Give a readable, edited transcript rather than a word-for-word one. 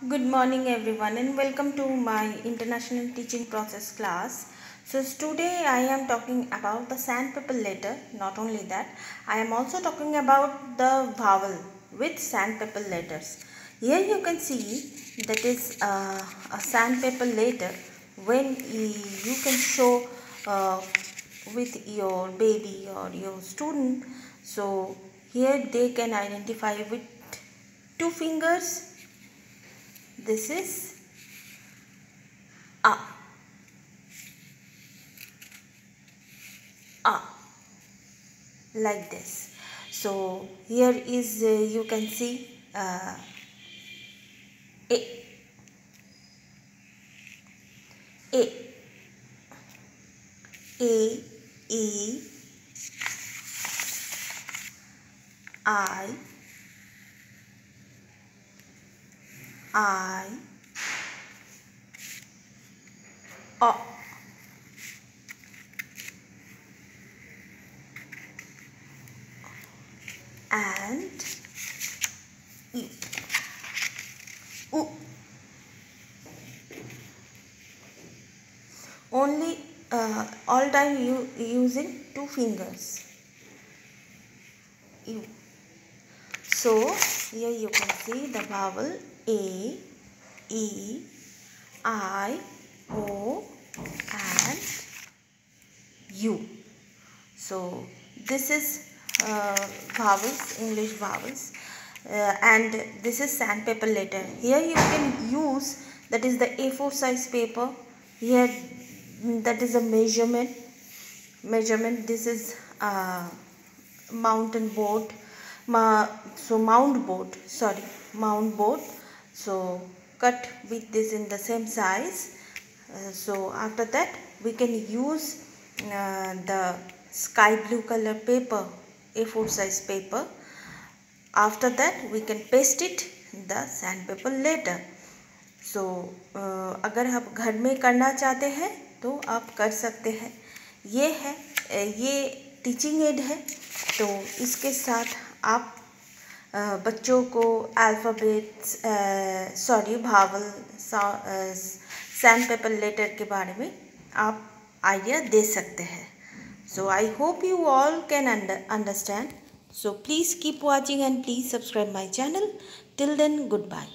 Good morning everyone and welcome to my international teaching process class. So today I am talking about the sandpaper letter. Not only that, I am also talking about the vowel with sandpaper letters. Here you can see that is a sandpaper letter when you can show with your baby or your student. So here they can identify with two fingers. This is A. A. Like this. So here is you can see A. A. A. E. I. I. O. And U. U. Only all time you using two fingers. U. So here you can see the vowel A, E, I, O and U. So this is vowels, English vowels, and this is sandpaper letter. Here you can use, that is the A4 size paper. Here that is a measurement. This is mountain board. Mount board. So cut with this in the same size. So after that we can use the sky blue color paper, A4 size paper. After that we can paste it the sandpaper later. So अगर आप घर में करना चाहते हैं तो आप कर सकते हैं. ये टीचिंग एड है. तो इसके साथ आप बच्चों को अल्फ़ाबेट्स भावल सैंडपेपर लेटर के बारे में आप आइडिया दे सकते हैं. So I hope you all can understand. So please keep watching and please subscribe my channel. Till then, goodbye.